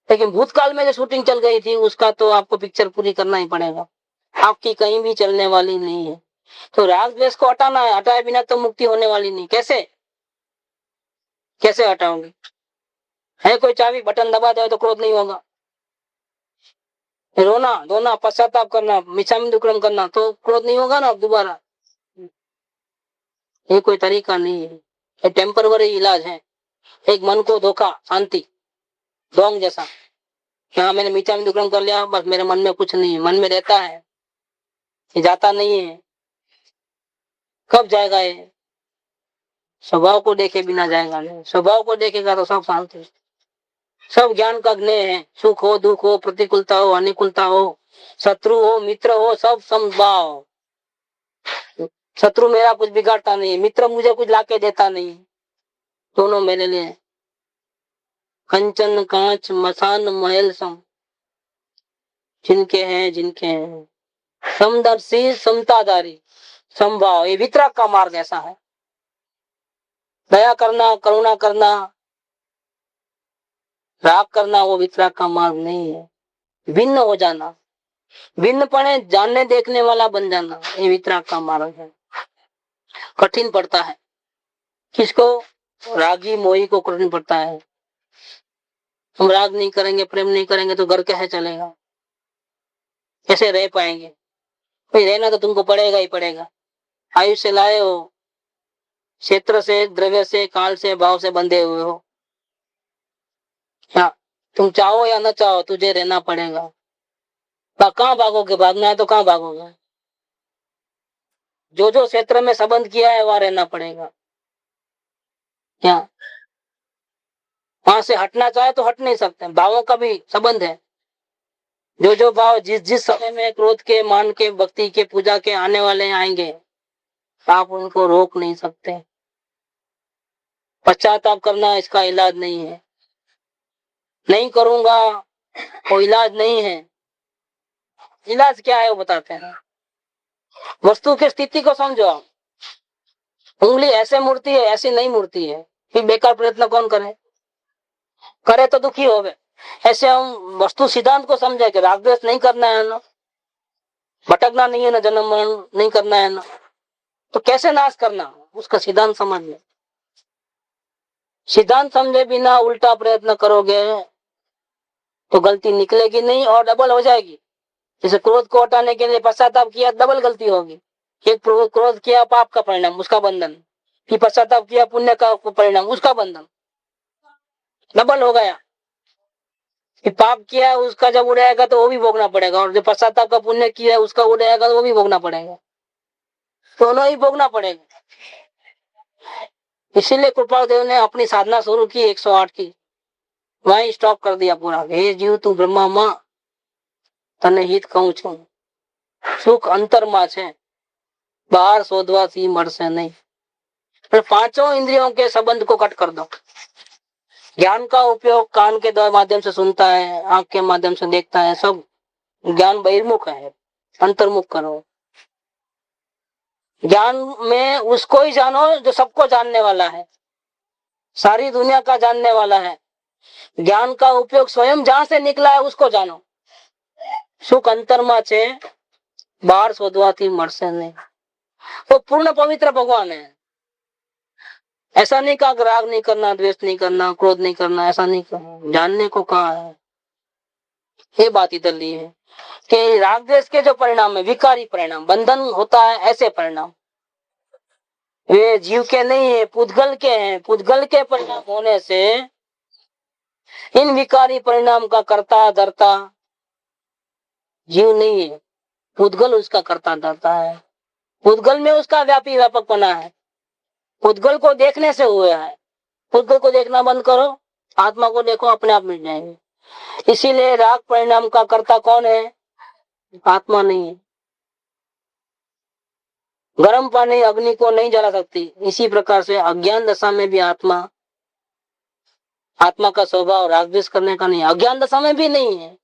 लेकिन भूतकाल में जो शूटिंग चल गई थी उसका तो आपको पिक्चर पूरी करना ही पड़ेगा, आपकी कहीं भी चलने वाली नहीं है। तो राग द्वेष को हटाना है, हटाए बिना तो मुक्ति होने वाली नहीं। कैसे कैसे हटाओगे? है कोई चाबी, बटन दबा दो तो क्रोध नहीं होगा? रोना धोना, पश्चाताप करना, मिच्छामि दुक्कडम करना, तो क्रोध नहीं होगा ना दोबारा? ये कोई तरीका नहीं है, ये टेम्पररी इलाज है। एक मन को धोखा, शांति, ढोंग जैसा, हाँ मैंने मिच्छामि दुक्कडम कर लिया, बस मेरे मन में कुछ नहीं है, मन में रहता है, ये जाता नहीं है। कब जाएगा ये? स्वभाव को देखे बिना जाएगा नहीं, स्वभाव को देखेगा तो सब शांति, सब ज्ञान का ज्ञेय है। सुख हो, दुख हो, प्रतिकूलता हो, अनुकूलता हो, शत्रु हो, मित्र हो, सब समभाव। शत्रु मेरा कुछ बिगाड़ता नहीं, मित्र मुझे कुछ लाके देता नहीं, दोनों मेरे लिए। कंचन कांच मसान महल सम, जिनके हैं जिनके हैं, समदर्शी समताधारी, समभाव, ये वितराग का मार्ग ऐसा है। दया करना, करुणा करना, राग करना वो वितराग का मार्ग नहीं है। भिन्न हो जाना, भिन्नपणे जानने देखने वाला बन जाना, ये वितराग का मार्ग है। कठिन पड़ता है किसको? रागी मोही को कठिन पड़ता है। हम राग नहीं करेंगे, प्रेम नहीं करेंगे तो घर कैसे चलेगा, कैसे रह पाएंगे? भाई रहना तो तुमको पड़ेगा ही पड़ेगा। आयुष्य लाए हो, क्षेत्र से, द्रव्य से, काल से, भाव से बंधे हुए हो। हाँ, तुम चाहो या न चाहो तुझे रहना पड़ेगा। कहाँ भागोगे? भागना है तो कहाँ भागोगे? जो जो क्षेत्र में संबंध किया है वहां रहना पड़ेगा। क्या वहां से हटना चाहे तो हट नहीं सकते। भावों का भी संबंध है। जो जो भाव जिस जिस समय में क्रोध के, मान के, भक्ति के, पूजा के आने वाले आएंगे, आप उनको रोक नहीं सकते। पश्चाताप करना इसका इलाज नहीं है। नहीं करूंगा वो इलाज नहीं है। इलाज क्या है वो बताते हैं। वस्तु की स्थिति को समझो आप। उंगली ऐसे मुड़ती है, ऐसी नहीं मुड़ती है, फिर बेकार प्रयत्न कौन करे? करे तो दुखी हो गए। ऐसे हम वस्तु सिद्धांत को समझे कि राग द्वेष नहीं करना है ना, भटकना नहीं है ना, जन्म मरण नहीं करना है ना, तो कैसे नाश करना, उसका सिद्धांत समझ ले। सिद्धांत समझे बिना उल्टा प्रयत्न करोगे तो गलती निकलेगी नहीं और डबल हो जाएगी। जैसे क्रोध को हटाने के लिए पश्चाताप किया, डबल गलती होगी। एक क्रोध किया पाप का परिणाम, उसका बंधन, फिर पश्चाताप किया पुण्य का परिणाम, उसका बंधन, डबल हो गया। कि पाप किया उसका जब उड़ाएगा तो वो भी भोगना पड़ेगा, और जो पश्चाताप का पुण्य किया है उसका उड़ाएगा तो वो भी भोगना पड़ेगा, दोनों ही भोगना पड़ेगा। इसीलिए कृपादेव ने अपनी साधना शुरू की 108 की, वहीं स्टॉप कर दिया पूरा। हे जीव तू ब्रह्मा मां तने हित कहूं छू, सुख अंतर मां छे, बाहर शोधवाથી મળશે नहीं। फिर पांचों इंद्रियों के संबंध को कट कर दो। ज्ञान का उपयोग कान के माध्यम से सुनता है, आंख के माध्यम से देखता है, सब ज्ञान बहिर्मुख है, अंतर्मुख करो। ज्ञान में उसको ही जानो जो सबको जानने वाला है, सारी दुनिया का जानने वाला है। ज्ञान का उपयोग स्वयं जहां से निकला है उसको जानो। सुख अंतरमा छे, बाहर शोधवाથી મળશે नहीं। वो पूर्ण पवित्र भगवान है। ऐसा नहीं कहा राग नहीं करना, द्वेष नहीं करना, क्रोध नहीं करना, ऐसा नहीं कहा, जानने को कहा है। ये बात इधर ली है कि राग द्वेष के जो परिणाम है, विकारी परिणाम, बंधन होता है, ऐसे परिणाम वे जीव के नहीं है, पुद्गल के हैं। पुद्गल के परिणाम होने से इन विकारी परिणाम का कर्ता धर्ता जीव नहीं है, पुद्गल उसका कर्ता धर्ता है। पुद्गल में उसका व्यापी व्यापक बना है, पुद्गल को देखने से हुआ है। पुद्गल को देखना बंद करो, आत्मा को देखो, अपने आप मिल जाएंगे। इसीलिए राग परिणाम का कर्ता कौन है? आत्मा नहीं है। गर्म पानी अग्नि को नहीं जला सकती, इसी प्रकार से अज्ञान दशा में भी आत्मा का स्वभाव राग द्वेष करने का नहीं, अज्ञान दशा में भी नहीं है।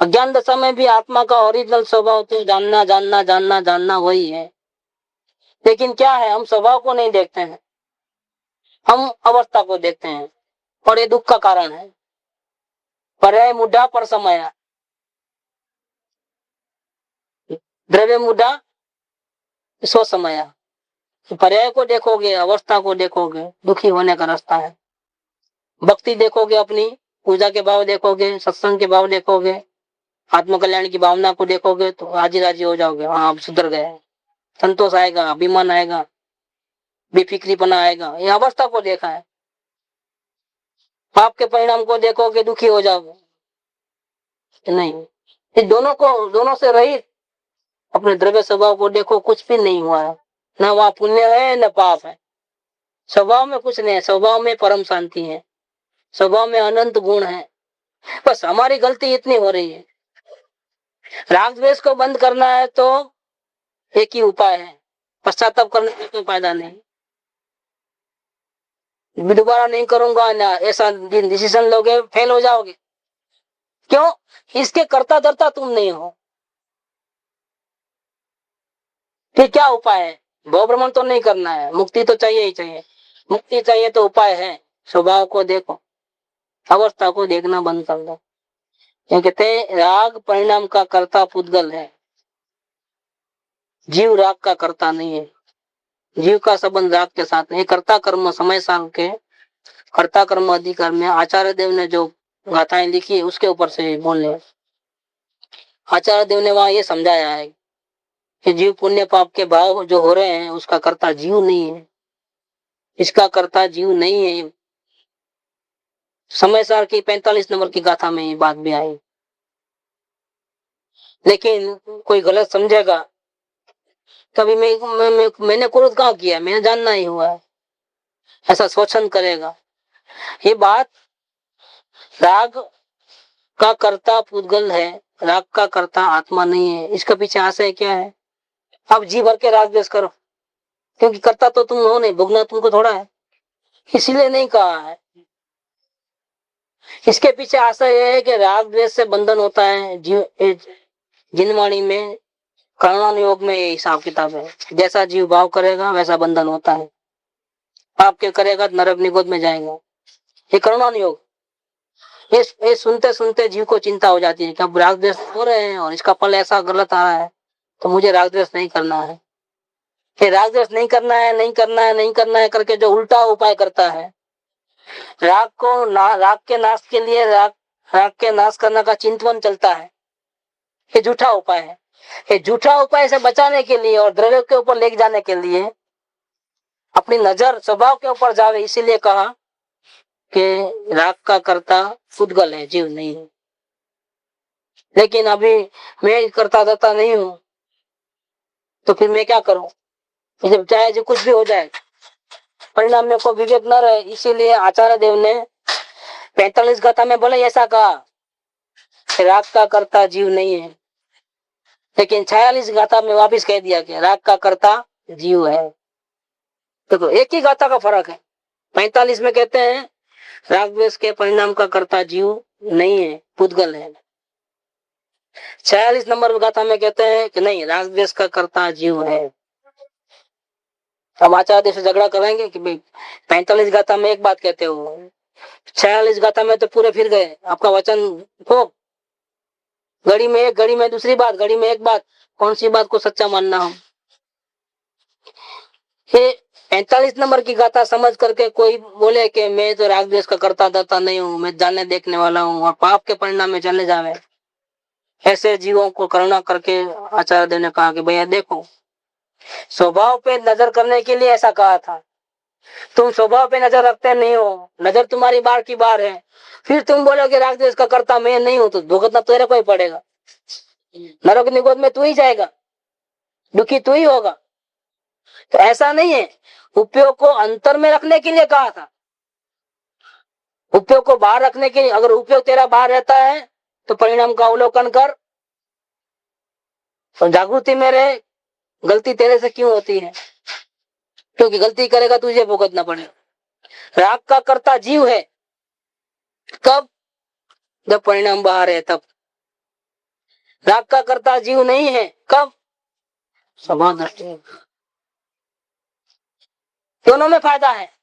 अज्ञान दशा में भी आत्मा का ओरिजिनल स्वभाव तो जानना जानना जानना जानना वही है। लेकिन क्या है, हम स्वभाव को नहीं देखते हैं, हम अवस्था को देखते हैं, और ये दुख का कारण है। पर्याय मुद्दा पर समय, द्रव्य मुद्दा स्व समय। पर्याय को देखोगे, अवस्था को देखोगे, दुखी होने का रास्ता है। भक्ति देखोगे, अपनी पूजा के भाव देखोगे, सत्संग के भाव देखोगे, आत्मकल्याण की भावना को देखोगे तो राजी राजी हो जाओगे, हाँ अब सुधर गए। संतोष आएगा, अभिमान आएगा, बेफिक्रीपना आएगा। ये अवस्था को देखा है। पाप के परिणाम को देखोगे, दुखी हो जाओगे। नहीं, ये दोनों से रहित अपने द्रव्य स्वभाव को देखो, कुछ भी नहीं हुआ है, न वहां पुण्य है न पाप है। स्वभाव में कुछ नहीं है, स्वभाव में परम शांति है, स्वभाव में अनंत गुण है। बस हमारी गलती इतनी हो रही है। राग द्वेष को बंद करना है तो एक ही उपाय है, पश्चाताप करने का कोई फायदा नहीं। दोबारा नहीं करूंगा ना, ऐसा डिसीजन लोगे फेल हो जाओगे। क्यों? इसके कर्ता धर्ता तुम नहीं हो। फिर क्या उपाय है? भव भ्रमण तो नहीं करना है, मुक्ति तो चाहिए ही चाहिए। मुक्ति चाहिए तो उपाय है, स्वभाव को देखो, अवस्था को देखना बंद कर दो। क्या कहते हैं, राग परिणाम का कर्ता पुद्गल है, जीव राग का कर्ता नहीं है। जीव का संबंध राग के साथ नहीं। कर्ता कर्म समय साल के कर्ता कर्म अधिकार में आचार्य देव ने जो गाथाएं लिखी है उसके ऊपर से बोलने। आचार्य देव ने वहां ये समझाया है कि जीव पुण्य पाप के भाव जो हो रहे हैं उसका कर्ता जीव नहीं है, इसका कर्ता जीव नहीं है। समय सार की 45 नंबर की गाथा में ये बात भी आई। लेकिन कोई गलत समझेगा, कभी मैंने क्रोध कहाँ किया, मैंने जानना ही हुआ है, ऐसा शोषण करेगा। ये बात राग का कर्ता पुद्गल है, राग का कर्ता आत्मा नहीं है। इसका पीछे आशय क्या है? अब जी भर के राग द्वेष करो, क्योंकि कर्ता तो तुम हो नहीं, भोगना तुमको थोड़ा है, इसीलिए नहीं कहा है। इसके पीछे आशय यह है कि राग द्वेष से बंधन होता है। जीव जिनवाणी में कर्णन योग में ये हिसाब किताब है, जैसा जीव भाव करेगा वैसा बंधन होता है। पाप के करेगा तो नरक निगोद में जाएगा। ये कर्णन योग, ये सुनते सुनते जीव को चिंता हो जाती है कि अब राग द्वेष हो रहे हैं और इसका फल ऐसा गलत आ रहा है, तो मुझे राग द्वेष नहीं करना है। ये राग द्वेष नहीं करना है, नहीं करना है, नहीं करना है करके जो उल्टा उपाय करता है, राग को राग के नाश के लिए राग के नाश करने का चिंतन चलता है, ये झूठा उपाय है। ये झूठा उपाय से बचाने के लिए और द्रव्य के ऊपर ले जाने के लिए अपनी नजर स्वभाव के ऊपर जावे, इसीलिए कहा कि राग का कर्ता पुद्गल है, जीव नहीं है। लेकिन अभी मैं करता धरता नहीं हूं, तो फिर मैं क्या करूं? जब चाहे जो कुछ भी हो जाए, परिणाम में कोई विवेक न रहे। इसीलिए आचार्य देव ने 45 गाथा में बोले ऐसा कहा कि राग का कर्ता जीव नहीं है, लेकिन 46 गाथा में वापिस कह दिया कि राग का कर्ता जीव है। तो एक ही गाथा का फर्क है। 45 में कहते हैं राग द्वेष के परिणाम का कर्ता जीव नहीं है, पुद्गल है। 46 नंबर गाथा में कहते हैं कि नहीं, राग द्वेष का कर्ता जीव है। हम आचार्य से झगड़ा करेंगे कि भाई 45 गाथा में एक बात कहते हो, 46 गाथा में तो पूरे फिर गए, आपका वचन भोग। घड़ी में एक, घड़ी में दूसरी बात, घड़ी में एक बात, कौन सी बात को सच्चा मानना हम? ये 45 नंबर की गाथा समझ करके कोई बोले कि मैं तो राग द्वेष का करता धरता नहीं हूँ, मैं जानने देखने वाला हूँ और पाप के परिणाम में चले जावे, ऐसे जीवों को करुणा करके आचार्य देव ने कहा कि भैया देखो, स्वभाव पे नजर करने के लिए ऐसा कहा था। तुम स्वभाव पे नजर रखते नहीं हो, नजर तुम्हारी बार की बार है, फिर तुम बोलोगे राग द्वेष का करता मैं नहीं हूं, तो भुगतना तेरे को ही पड़ेगा, नरक निगोद में तू ही जाएगा, दुखी तू ही होगा। तो ऐसा नहीं है, उपयोग को अंतर में रखने के लिए कहा था, उपयोग को बाहर रखने के लिए। अगर उपयोग तेरा बाहर रहता है तो परिणाम का अवलोकन कर, तो जागृति में रहे, गलती तेरे से क्यों होती है, क्योंकि गलती करेगा तुझे भुगतना पड़ेगा। राग का कर्ता जीव है, कब? जब परिणाम बाहर है तब। राग का कर्ता जीव नहीं है, कब? स्वभाव दृष्टि। दोनों में फायदा है।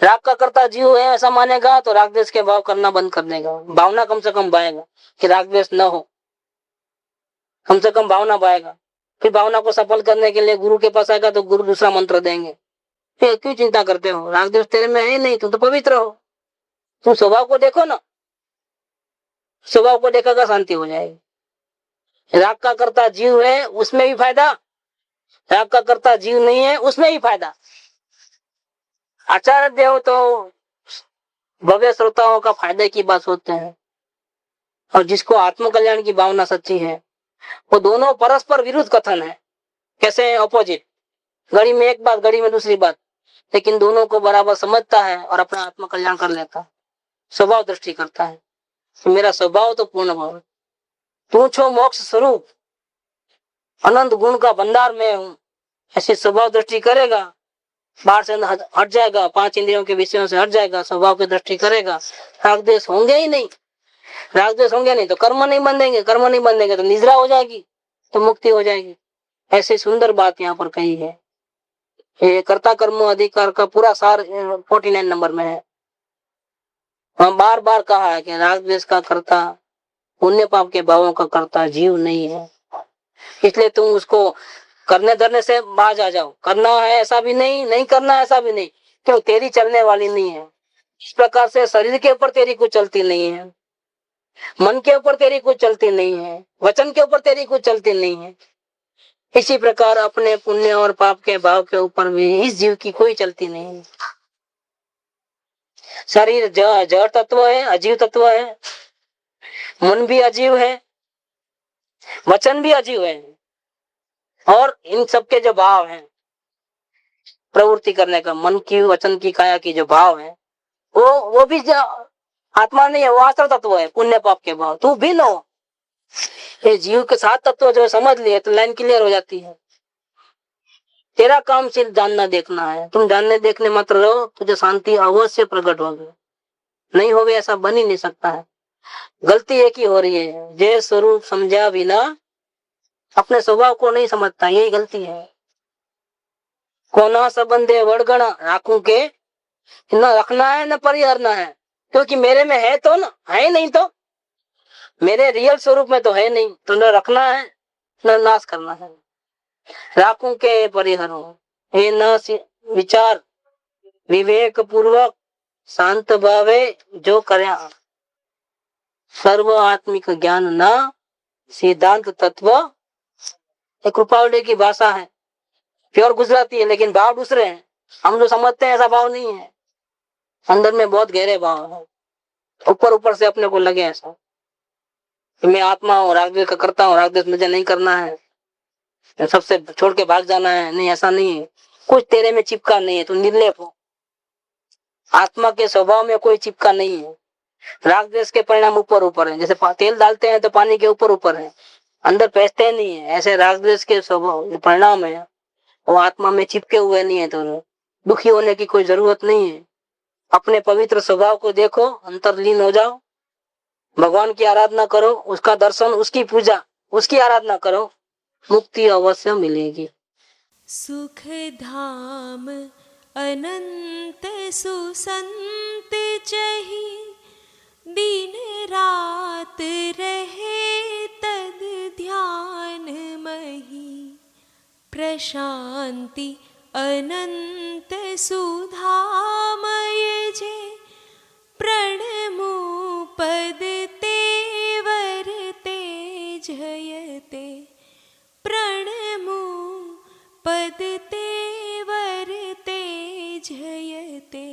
राग का कर्ता जीव है ऐसा मानेगा तो राग द्वेष के भाव करना बंद कर देगा, भावना कम से कम बाएगा कि राग द्वेष न हो, कम से कम भावना बाएगा। फिर भावना को सफल करने के लिए गुरु के पास आएगा तो गुरु दूसरा मंत्र देंगे। फिर क्यों चिंता करते हो, राग द्वेष तेरे में है नहीं, तुम तो पवित्र हो। तुम स्वभाव को देखो ना, स्वभाव को देखा शांति हो जाएगी। राग का कर्ता जीव है उसमें भी फायदा, राग का कर्ता जीव नहीं है उसमें भी फायदा। आचार्य देव तो भव्य श्रोताओं का फायदे की बात सोचते हैं, और जिसको आत्म कल्याण की भावना सच्ची है, वो दोनों परस्पर विरुद्ध कथन है। कैसे? ऑपोजिट, घड़ी में एक बात, घड़ी में दूसरी बात, लेकिन दोनों को बराबर समझता है और अपना आत्म कल्याण कर लेता है, स्वभाव दृष्टि करता है। मेरा स्वभाव तो पूर्ण भाव है, तू छो मोक्ष स्वरूप, अनंत गुण का भंडार में हूं, ऐसी स्वभाव दृष्टि करेगा, बाहर से हट जाएगा, 5 इंद्रियों के विषयों से हट जाएगा, स्वभाव की दृष्टि करेगा, राग द्वेष होंगे ही नहीं। राग द्वेष होंगे नहीं तो कर्म नहीं बंधेंगे, कर्म नहीं बंधेंगे तो निद्रा हो जाएगी, तो मुक्ति हो जाएगी। ऐसी सुंदर बात यहाँ पर कही है। ये कर्ता कर्म अधिकार का पूरा सार 49 नंबर में है। हम बार बार कहा है कि राग द्वेष का करता, पुण्य पाप के भावों का करता जीव नहीं है। इसलिए तुम उसको करने धरने से बाज आ जाओ। करना है ऐसा भी नहीं, नहीं करना है ऐसा भी नहीं, क्यों तेरी चलने वाली नहीं है। इस प्रकार से शरीर के ऊपर तेरी कुछ चलती नहीं है, मन के ऊपर तेरी कुछ चलती नहीं है, वचन के ऊपर तेरी कुछ चलती नहीं है। इसी प्रकार अपने पुण्य और पाप के भाव के ऊपर भी इस जीव की कोई चलती नहीं है। शरीर जड़ तत्व है, अजीव तत्व है, मन भी अजीव है, वचन भी अजीव है, और इन सबके जो भाव हैं प्रवृत्ति करने का, मन की, वचन की, काया की जो भाव है, वो भी आत्मा नहीं है, वो आश्रय तत्व है, पुण्य पाप के भाव। तू भिन्न हो, ये जीव के सात तत्व जो समझ लिए तो लाइन क्लियर हो जाती है। तेरा काम सिर्फ जानना देखना है। तुम जानने देखने मात्र रहो, तुझे शांति अवश्य प्रकट होगी। नहीं होगी ऐसा बन ही नहीं सकता है। गलती एक ही हो रही है, जय स्वरूप समझा बिना अपने स्वभाव को नहीं समझता, यही गलती है। कोना संबंधे वड़गणा राखू के, न रखना है न परिहरना है, क्योंकि मेरे में है तो ना, है नहीं तो मेरे रियल स्वरूप में तो है नहीं, तो न रखना है न नाश करना है। राखू के परिहरो हे न विचार विवेक पूर्वक शांत भावे जो कर्या, सर्व आत्मिक ज्ञान न सिद्धांत तत्व। एक कृपावली की भाषा है, प्योर गुजराती है, लेकिन भाव दूसरे हैं। हम जो समझते हैं ऐसा भाव नहीं है, अंदर में बहुत गहरे भाव है। ऊपर ऊपर से अपने को लगे ऐसा कि मैं आत्मा हूँ, राग द्वेष का करता हूँ, राग द्वेष मुझे नहीं करना है, सबसे छोड़ के भाग जाना है। नहीं, ऐसा नहीं है। कुछ तेरे में चिपका नहीं है, तू निर्लेप हो। आत्मा के स्वभाव में कोई चिपका नहीं है। राग द्वेष के परिणाम ऊपर ऊपर है, जैसे तेल डालते हैं तो पानी के ऊपर ऊपर है, अंदर पैसते नहीं है। ऐसे राग द्वेष के स्वभाव परिणाम है, वो आत्मा में चिपके हुए नहीं है। तो दुखी होने की कोई जरूरत नहीं है। अपने पवित्र स्वभाव को देखो, अंतर्लीन हो जाओ, भगवान की आराधना करो, उसका दर्शन, उसकी पूजा, उसकी आराधना करो, मुक्ति अवश्य मिलेगी। सुख धाम अनंत सुसंत चही, दिन रात रहे तद ध्यान मही। प्रशांति अनंत सुधामय जे, प्रणमो पद तेवर तेजयते। प्रणमो पद तेवर तेजयते।